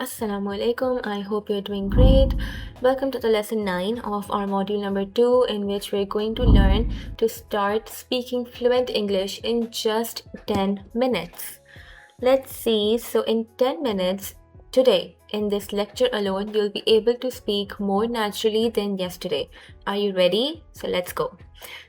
Assalamu alaikum. I hope you're doing great. Welcome to the lesson 9 of our module number 2, in which we're going to learn to start speaking fluent English in just 10 minutes. Let's see. So, in 10 minutes today, in this lecture alone, you'll be able to speak more naturally than yesterday. Are you ready? So, let's go.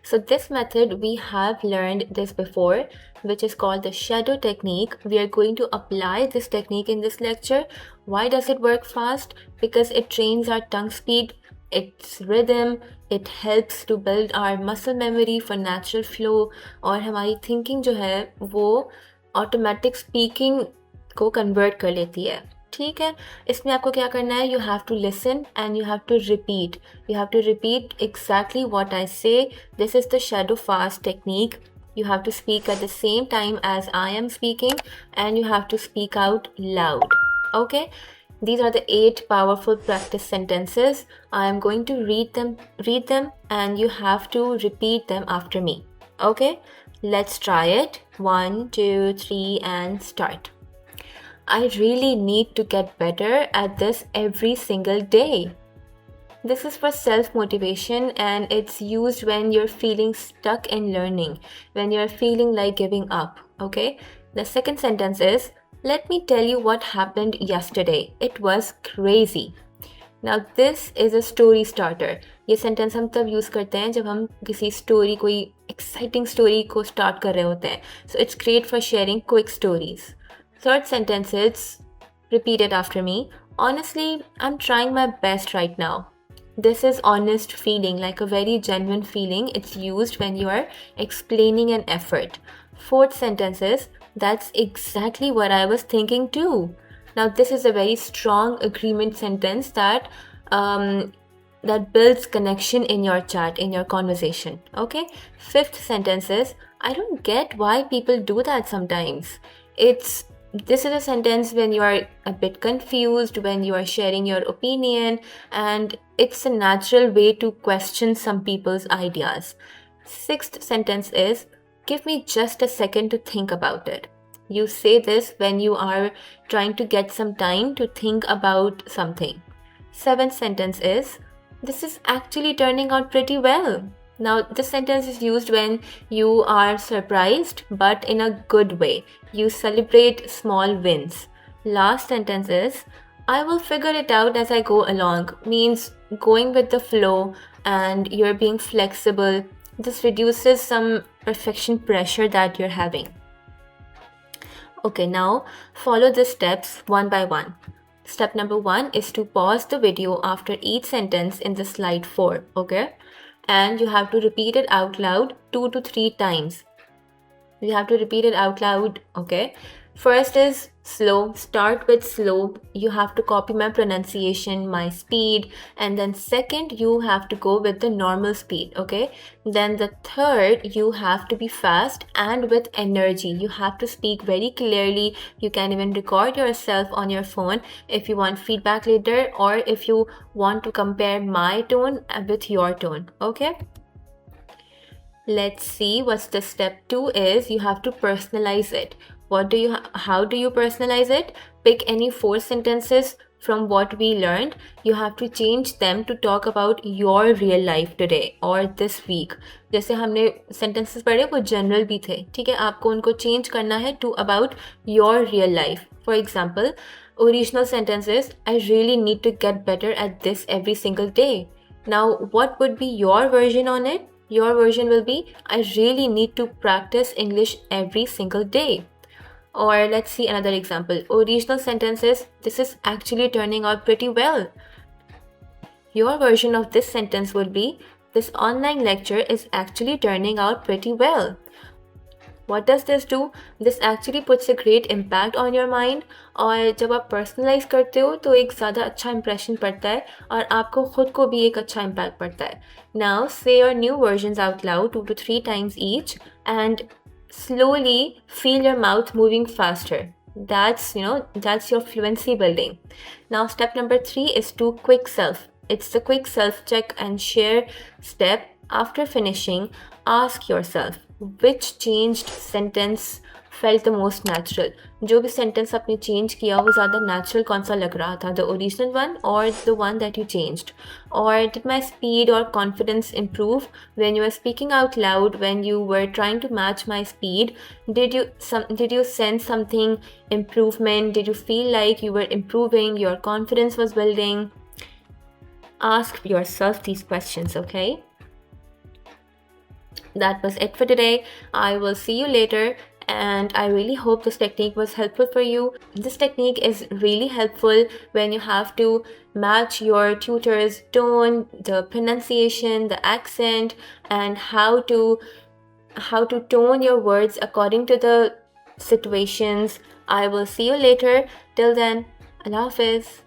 So, this method we have learned this before, which is called the shadow technique. We are going to apply this technique in this lecture. Why does it work fast? Because it trains our tongue speed, its rhythm, it helps to build our muscle memory for natural flow, और हमारी thinking जो है वो automatic speaking को convert कर लेती है. ठीक है, इसमें आपको क्या करना है? You have to listen and you have to repeat exactly what I say. This is the shadow fast technique. You have to speak at the same time as I am speaking, and you have to speak out loud. Okay, these are the 8 powerful practice sentences. I am going to read them and you have to repeat them after me. Okay, let's try it. 1, 2, 3 and start. I really need to get better at this every single day. This is for self-motivation and it's used when you're feeling stuck in learning, when you're feeling like giving up, okay? The second sentence is, let me tell you what happened yesterday. It was crazy. Now this is a story starter. ये sentence हम तब use करते हैं जब हम किसी story, कोई exciting story को start कर रहे होते हैं. So it's great for sharing quick stories. Third sentence is, repeat it after me. Honestly, I'm trying my best right now. This is honest feeling, like a very genuine feeling. It's used when you are explaining an effort. Fourth sentence is, that's exactly what I was thinking too. Now this is a very strong agreement sentence that builds connection in your chat, in your conversation. Okay. Fifth sentence is, I don't get why people do that sometimes. This is a sentence when you are a bit confused, when you are sharing your opinion, and it's a natural way to question some people's ideas. Sixth sentence is, give me just a second to think about it. You say this when you are trying to get some time to think about something. Seventh sentence is, this is actually turning out pretty well. Now, this sentence is used when you are surprised, but in a good way. You celebrate small wins. Last sentence is, I will figure it out as I go along. Means going with the flow and you're being flexible. This reduces some perfection pressure that you're having. Okay, now follow the steps one by one. Step number 1 is to pause the video after each sentence in the slide 4. Okay? And you have to repeat it out loud 2 to 3 times. You have to repeat it out loud, okay? First is slow. Start with slow. You have to copy my pronunciation, my speed. And then second, you have to go with the normal speed, okay? Then the third, you have to be fast and with energy. You have to speak very clearly. You can even record yourself on your phone if you want feedback later, or if you want to compare my tone with your tone, okay? Let's see what's the step 2 is. You have to personalize it. How do you personalize it? Pick any 4 sentences from what we learned. You have to change them to talk about your real life today or this week. जैसे हमने sentences पढ़े वो general भी थे, ठीक है? आपको उनको change करना है to about your real life. For example, original sentence is, I really need to get better at this every single day. Now, what would be your version on it? Your version will be, I really need to practice English every single day. Or let's see another example. Original sentence is, this is actually turning out pretty well. Your version of this sentence would be, this online lecture is actually turning out pretty well. What does this do? This actually puts a great impact on your mind. और जब आप personalize करते हो तो एक ज़्यादा अच्छा impression पड़ता है और आपको खुद को भी एक अच्छा impact पड़ता है. Now say your new versions out loud 2 to 3 times each and slowly feel your mouth moving faster. That's your fluency building. Now step number 3 is to quick self. It's the quick self check and share step. After finishing, ask yourself, which changed sentence felt the most natural? जो भी sentence आपने change किया वो ज़्यादा natural कौन सा लग रहा था? The original one or the one that you changed? Or did my speed or confidence improve when you were speaking out loud, when you were trying to match my speed? Did you sense something improvement? Did you feel like you were improving, your confidence was building? Ask yourself these questions, okay? That was it for today. I will see you later, and I really hope this technique was helpful for you. This technique is really helpful when you have to match your tutor's tone, the pronunciation, the accent, and how to tone your words according to the situations. I will see you later. Till then, Allah Hafiz.